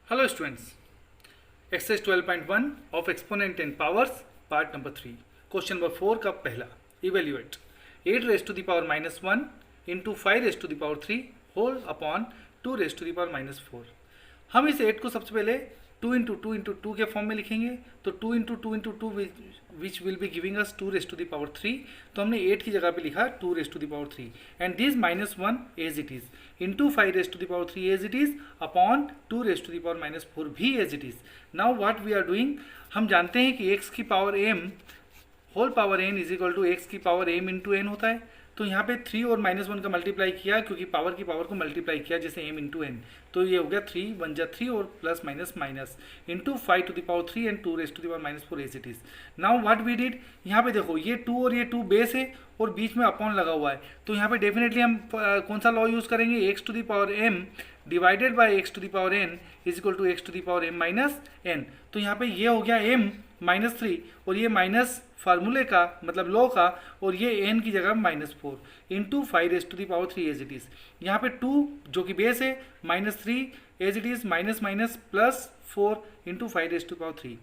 Hello students, exercise 12.1 of exponent and powers part number 3 question number 4 का पहला evaluate 8 raise to the power minus 1 into 5 raise to the power 3 whole upon 2 raise to the power minus 4। हम इस 8 को सबसे पहले 2 के form में लिखेंगे। तो 2 which will be giving us 2 raise to the power 3। तो हमने 8 की जगह पे लिखा 2 raise to the power 3 and this minus 1 as it is into 5 raise to the power 3 as it is upon 2 raise to the power minus 4 भी as it is. Now what we are doing, हम जानते हैं कि x की power m whole power n is equal to X की power m into n होता है। तो यहाँ पे 3 और माइनस 1 का मल्टीप्लाई किया क्योंकि पावर की पावर को मल्टीप्लाई किया जैसे m इंटू एन। तो ये हो गया 3 1 जा 3 और plus minus minus into 5 to the power 3 and 2 raise to the power minus 4 as it is. Now what we did, यहाँ पे देखो ये 2 और ये 2 बेस है और बीच में अपॉन लगा हुआ है। तो यहाँ पे डेफिनेटली हम कौन सा लॉ यूज करेंगे, X to the power m divided by X to the power n is equal to X to the power m minus n। तो यहाँ पे ये हो गया m माइनस 3 और ये माइनस फार्मूले का मतलब लॉ का और ये n की जगह minus 4 into 5 raise to the power 3 as it is. यहाँ पे 2 जो कि बेस है minus 3 as it is minus minus plus 4 into 5 raise to power 3।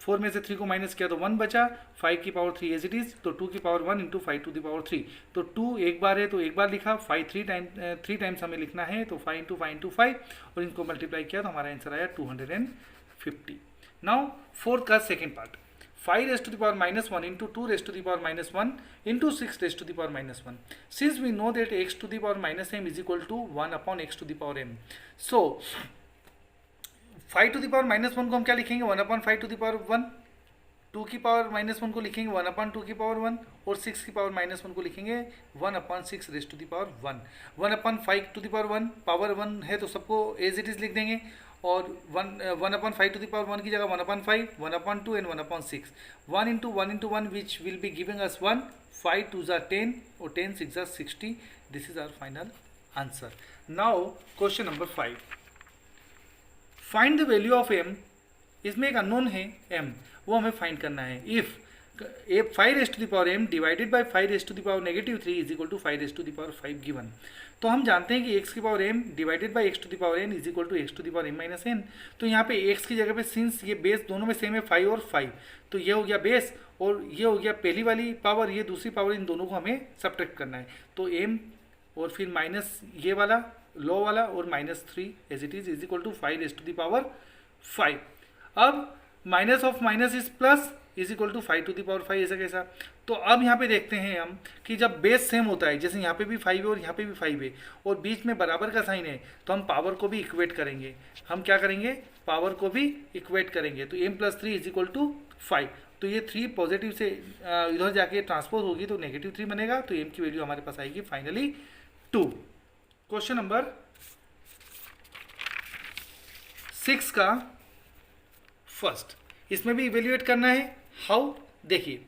4 में से 3 को माइनस किया तो 1 बचा, 5 की पावर 3 एज इट इज। तो 2 की power 1 into 5 to the power 3। तो 2 एक बार है तो एक बार लिखा, 5 3 टाइम्स हमें लिखना है तो 5 इंटू 5 और इनको मल्टीप्लाई किया तो हमारा आंसर आया 250। नाउ फोर्थ का second part, 5 raised to the power minus 1 into 2 raised to the power minus 1 into 6 raised to the power minus 1. Since we know that x to the power minus m is equal to 1 upon x to the power m. So 5 to the power minus 1 को हम क्या लिखेंगे, 1 upon 5 to the power 1। 2 की power minus 1 को लिखेंगे 1 upon 2 की power 1 और 6 की पावर माइनस 1 को लिखेंगे 1 upon 6 raise to the power 1। 1 upon 5 to the power 1 power 1 है तो सबको एज इट इज लिख देंगे और 1 upon 5 टू द पावर 1 की जगह 1 upon 5, 1 upon 2 and 1 upon 6। 1 into 1 which will be giving us 1, 5 2 are 10 और 10 6 are 60। This is our final answer. Now question number 5, find the value of m। इसमें एक unknown है m, वो हमें find करना है। If 5 raise to the power m divided by 5 raise to the power negative 3 is equal to 5 raise to the power 5 given. तो हम जानते हैं कि x की power m divided by x to the power n is equal to x to the power m minus n। तो यहाँ पे x की जगह पे सिंस ये बेस दोनों में सेम है 5 और 5, तो ये हो गया बेस और ये हो गया पहली वाली पावर, ये दूसरी पावर, इन दोनों को हमें सब्ट्रैक्ट करना है। तो m और फिर माइनस ये वाला लो वाला और minus 3 as it is equal to 5 raise to the power 5। अब minus of minus is plus is equal to 5 to the power 5, ऐसा कैसा। तो अब यहाँ पे देखते हैं हम कि जब बेस सेम होता है, जैसे यहाँ पे भी 5 है और यहाँ पे भी 5 है और बीच में बराबर का साइन है, तो हम पावर को भी इक्वेट करेंगे। हम क्या करेंगे, पावर को भी इक्वेट करेंगे। तो m plus 3 is equal to 5। तो ये 3 पॉजिटिव से इधर जाके ट्रांसपोज होगी तो नेगेटिव 3 बनेगा। तो m की वैल्यू हमारे पास आएगी फाइनली 2। क्वेश्चन नंबर 6 का फर्स्ट, इसमें भी इवेल्युएट करना है। हाउ, देखिए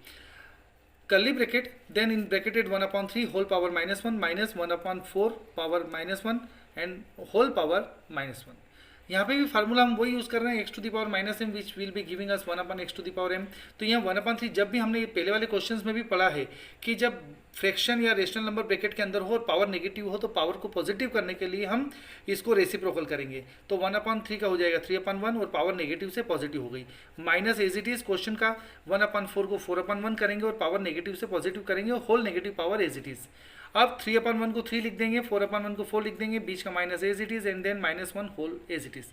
curly bracket then in bracketed 1 upon 3 whole power minus 1 minus 1 upon 4 power minus 1 and whole power minus 1। यहाँ पे भी फार्मूला हम वही यूज़ कर रहे हैं, X to the power minus M which will be giving us 1 upon X to the power M. तो यहाँ 1 upon 3 जब भी हमने पहले वाले क्वेश्चंस में भी पढ़ा है कि जब फ्रैक्शन या रेशनल नंबर ब्रैकेट के अंदर हो और पावर नेगेटिव हो तो पावर को पॉजिटिव करने के लिए हम इसको रेसिप्रोकल करेंगे। तो 1 upon 3 का हो जाएगा 3 upon 1 और पावर नेगेटिव से पॉजिटिव हो गई। Minus as it is question का 1 upon 4 को 4 upon 1 करेंगे और पावर नेगेटिव से पॉजिटिव करेंगे और whole negative power as it is. अब 3 upon 1 को 3 लिख देंगे, 4 upon 1 को 4 लिख देंगे, बीच का minus as it is and then minus 1 whole as it is.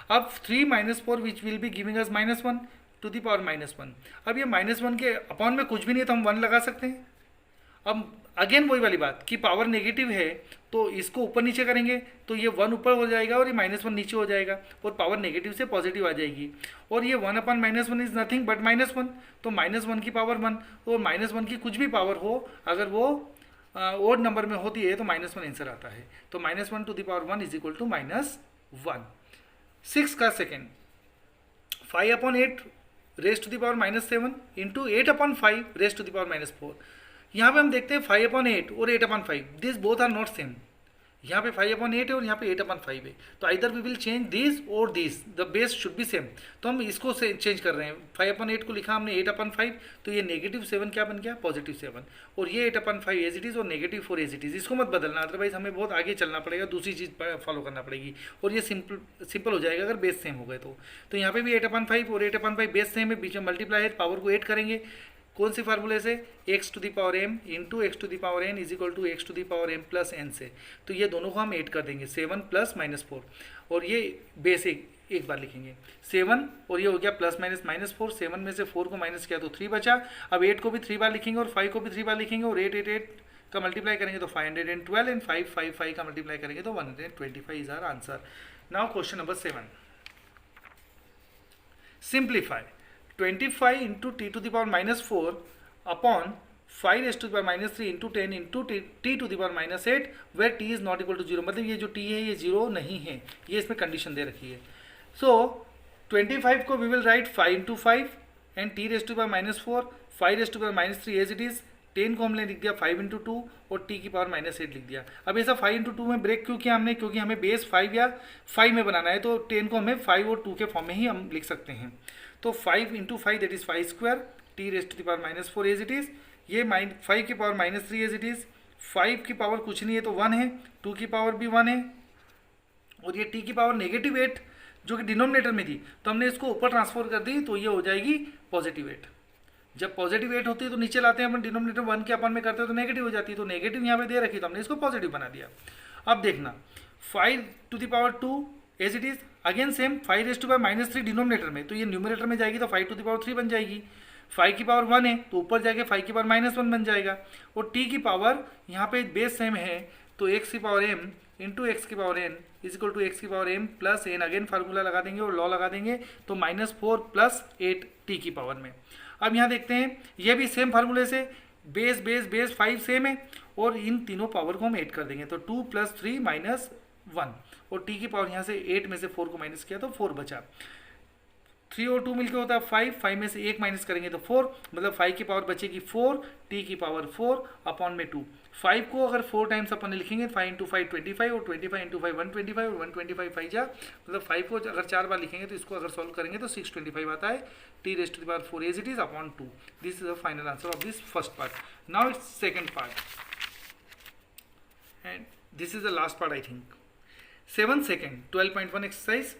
अब 3 minus 4 which will be giving us minus 1 to the power minus 1। अब ये माइनस 1 के अपॉन में कुछ भी नहीं तो हम 1 लगा सकते हैं। अब अगेन वही वाली बात कि पावर नेगेटिव है तो इसको ऊपर नीचे करेंगे तो ये 1 ऊपर हो जाएगा और ये माइनस 1 नीचे हो जाएगा और पावर नेगेटिव से पॉजिटिव आ जाएगी। और ये 1 upon minus 1 is nothing but minus 1। तो माइनस 1 की पावर 1 और माइनस 1 की कुछ भी पावर हो, अगर वो ओड नंबर में होती है तो माइनस 1 आंसर आता है। तो minus 1 to the power 1 is equal to minus 1। 6 का second, 5 upon 8 raise to the power minus 7 into 8 upon 5 raise to the power minus 4। यहाँ पे हम देखते हैं 5 upon 8 और 8 upon 5 this both are not same. यहाँ पे 5/8 है और यहाँ पे 8/5 है, तो either we will change this और this, the base should be same. तो हम इसको चेंज कर रहे हैं, 5/8 को लिखा हमने 8/5, तो ये -7 क्या बन गया, +7, और ये 8/5 एज इट इज़ और -4 एज इट इज़। इसको मत बदलना, अदरवाइज हमें बहुत आगे चलना पड़ेगा, दूसरी चीज़ फॉलो करना पड़ेगी, और ये सिंपल हो जाएगा अगर बेस सेम हो गए तो यहाँ पे भी 8/5 और 8/5 बेस सेम है, बीच में मल्टीप्लाई है, पावर को 8 करेंगे। कौन सी फार्मूले से, x⁴m into x⁴n is equal to x⁴m plus n से, तो ये दोनों को हम 8 कर देंगे, 7 + -4, और ये बेस एक बार लिखेंगे 7, और ये हो गया +-4, 7 में से 4 को माइनस किया तो 3 बचा। अब 8 को भी 3 बार लिखेंगे और 5 को भी 3 बार लिखेंगे, और 8 का मल्टीप्लाई करेंगे तो 512, एंड 5 का मल्टीप्लाई करेंगे तो 125 is our answer. Now question number 7, simplify 25 into t⁻⁻4 upon 5⁻³ into 10 into t⁻⁻8 where t is not equal to 0, मतलब ये जो t है ये 0 नहीं है, ये इसमें कंडीशन दे रखी है। सो 25 को we will write 5 into 5 and t⁻⁻4, 5⁻³ as it is, 10 को हमने लिख दिया 5 इंटू 2 और t⁻⁻8 लिख दिया। अब ऐसा 5 इंटू 2 में ब्रेक क्यों किया हमने, क्योंकि हमें बेस 5 या 5 में बनाना है, तो 10 को हमें 5 और 2 के फॉर्म में ही हम लिख सकते हैं। तो 5 into 5 that is 5² t⁻⁻4 as it is, ये 5 की पावर -3 एज इट इज, 5 की पावर कुछ नहीं है तो 1 है, 2 की पावर भी 1 है, और ये t की पावर -8 जो कि डिनोमिनेटर में थी, तो हमने इसको ऊपर ट्रांसफर कर दी, तो ये हो जाएगी +8। जब +8 होती है तो नीचे लाते हैं अपन, डिनोमिनेटर 1 के अपन में करते हैं तो नेगेटिव हो जाती है, तो नेगेटिव यहाँ पे दे रखी तो हमने इसको पॉजिटिव बना दिया। अब देखना 5⁻² as it is, again same 5⁻³ denominator में, तो ये न्यूमरेटर में जाएगी तो 5⁻³ बन जाएगी। 5 की पावर 1 है तो ऊपर जाके 5 की पावर -1 बन जाएगा, और t की पावर यहाँ पे बेस सेम है, तो x⁻m into x⁻n is equal to x⁻m plus n, again formula लगा देंगे और लॉ लगा देंगे, तो -4 + 8 t की पावर में। अब यहाँ देखते हैं, ये भी सेम फार्मूले से बेस 5 सेम है, और इन तीनों पावर को हम 8 कर देंगे, तो 2 + 3 - 1, और t की पावर यहाँ से 8 में से 4 को माइनस किया तो 4 बचा। 3 और 2 मिलकर होता है 5 में से 1 माइनस करेंगे तो 4, मतलब 5 की पावर बचेगी 4, t की पावर 4 अपॉन में 2। 5 को अगर 4 टाइम्स अपन लिखेंगे, 5 इंटू 5 25, और 25 इंटू 5 125, और 125 5 जा, मतलब 5 को अगर 4 बार लिखेंगे तो इसको अगर सॉल्व करेंगे तो 625 आता है, t⁻⁴ as it is upon 2। This is the final answer of this first part. Now it's second part, and this is the last part I think. 7 second 12.1 exercise,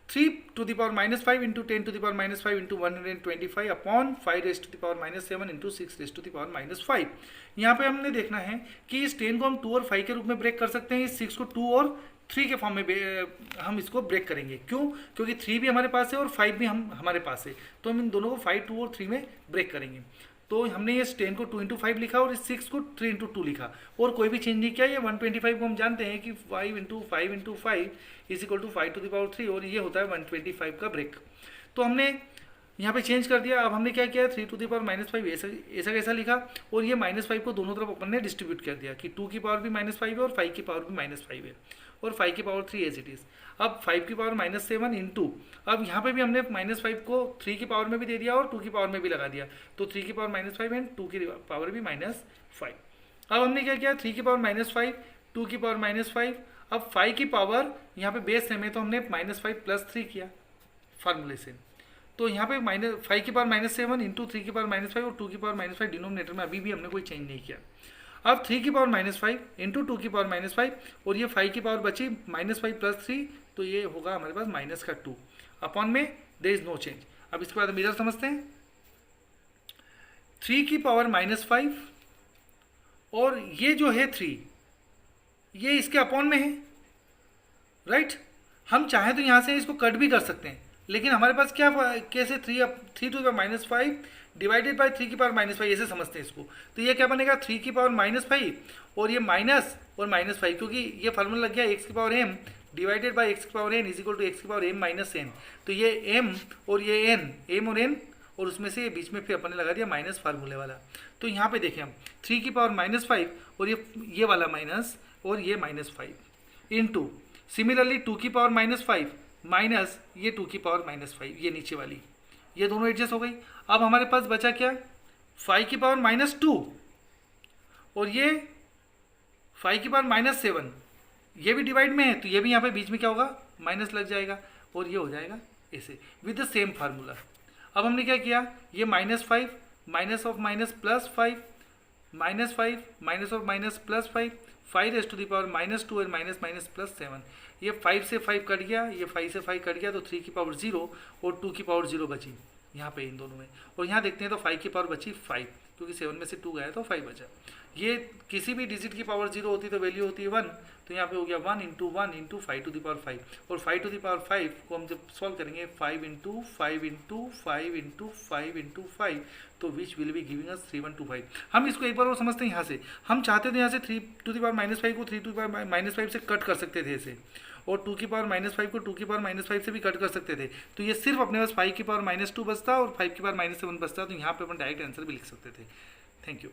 3⁻⁻5 into 10⁻⁻5 into 125 upon 5⁻⁻7 into 6⁻⁻5। यहाँ पे हमने देखना है कि इस 10 को हम 2 और 5 के रूप में ब्रेक कर सकते हैं, इस 6 को 2 और 3 के फॉर्म में हम इसको ब्रेक करेंगे। क्यों? क्योंकि 3 भी हमारे पास है और 5 भी हमारे पास है, तो हम इन दोनों को 5, 2 और 3 में ब्रेक करेंगे। तो हमने ये 10 को 2 इंटू 5 लिखा और इस 6 को 3 इंटू 2 लिखा, और कोई भी चेंज नहीं किया। ये 125 को हम जानते हैं कि 5 into 5 into 5 is equal to 5⁻3, और ये होता है 125 का ब्रेक। तो हमने यहाँ पे चेंज कर दिया। अब हमने क्या किया, 3⁻⁻5 ऐसा कैसा लिखा, और ये -5 को दोनों तरफ अपन ने डिस्ट्रीब्यूट कर दिया कि 2 की पावर भी -5 है और 5 की पावर भी -5 है, और 5 की पावर 3 एज इट इज़। अब 5 की पावर -7 इंटू, अब यहाँ पे भी हमने -5 को 3 की पावर में भी दे दिया और 2 की पावर में भी लगा दिया, तो 3 की पावर -5 एंड 2 की पावर भी -5। अब हमने क्या किया, 3 की पावर -5, 2 की पावर -5, अब 5 की पावर यहाँ पे बेस सेम है तो हमने -5 + 3 किया फार्मूले से। तो यहाँ पे -5 की पावर -7 इंटू 3 की पावर -5 और 2 की पावर -5 डिनोमिनेटर में अभी भी हमने कोई चेंज नहीं किया। अब 3 की पावर -5 इंटू 2 की पावर -5, और ये 5 की पावर बची -5 + 3, तो ये होगा हमारे पास -2 अपॉन में देयर इज नो चेंज। अब इसके बाद हम इधर समझते हैं, 3 की पावर -5 और ये जो है 3, ये इसके अपॉन में है, राइट। हम चाहें तो यहाँ से इसको कट भी कर सकते हैं, लेकिन हमारे पास क्या कैसे 3⁻⁻5 डिवाइडेड बाय 3 की पावर -5 ऐसे समझते हैं इसको। तो ये क्या बनेगा, 3 की पावर -5 और ये माइनस और -5, क्योंकि ये फार्मूला लग गया x की power m divided by x की power n is equal to x की पावर m - n। तो ये m और ये n, m और n, और उसमें से बीच में फिर अपन ने लगा दिया माइनस फार्मूले वाला। तो यहाँ पे देखें हम 3 की पावर -5 और ये वाला माइनस और ये -5 इंटू सिमिलरली 2 की पावर -5 माइनस ये 2 की पावर -5, ये नीचे वाली, ये दोनों एडजस्ट हो गई। अब हमारे पास बचा क्या, 5 की पावर -2 और ये 5 की पावर -7, ये भी डिवाइड में है तो ये भी यहाँ पे बीच में क्या होगा, माइनस लग जाएगा और ये हो जाएगा ऐसे विद द सेम फार्मूला। अब हमने क्या किया, ये -5 minus of minus +5 -5 minus of minus +5 5 raise to the power -2 और माइनस माइनस +7, ये 5 से 5 कट गया, ये 5 से 5 कट गया तो 3 की पावर 0 और 2 की पावर 0 बची यहाँ पे इन दोनों में। और यहाँ देखते हैं तो 5 की पावर बची 5, क्योंकि 7 में से 2 गया तो 5 बचा। ये किसी भी डिजिट की पावर 0 होती तो वैल्यू होती है 1, तो यहाँ पे हो गया 1 into 1 into 5 to the power 5, और 5 टू द पावर 5 को हम जब सॉल्व करेंगे 5 इंटू 5 इंटू 5 इंटू 5 इंटू 5, तो विच विल बी गिविंग अस 3125। हम इसको एक बार और समझते हैं। यहाँ से हम चाहते थे यहाँ से 3 टू द पावर -5 को 3 टू द पावर -5 से कट कर सकते थे ऐसे, और 2 की पावर -5 को 2 की पावर -5 से भी कट कर सकते थे, तो ये सिर्फ अपने पास 5 की पावर -2 बचता और 5 की पावर -7 बचता, तो यहाँ पे अपन डायरेक्ट आंसर भी लिख सकते थे। Thank you.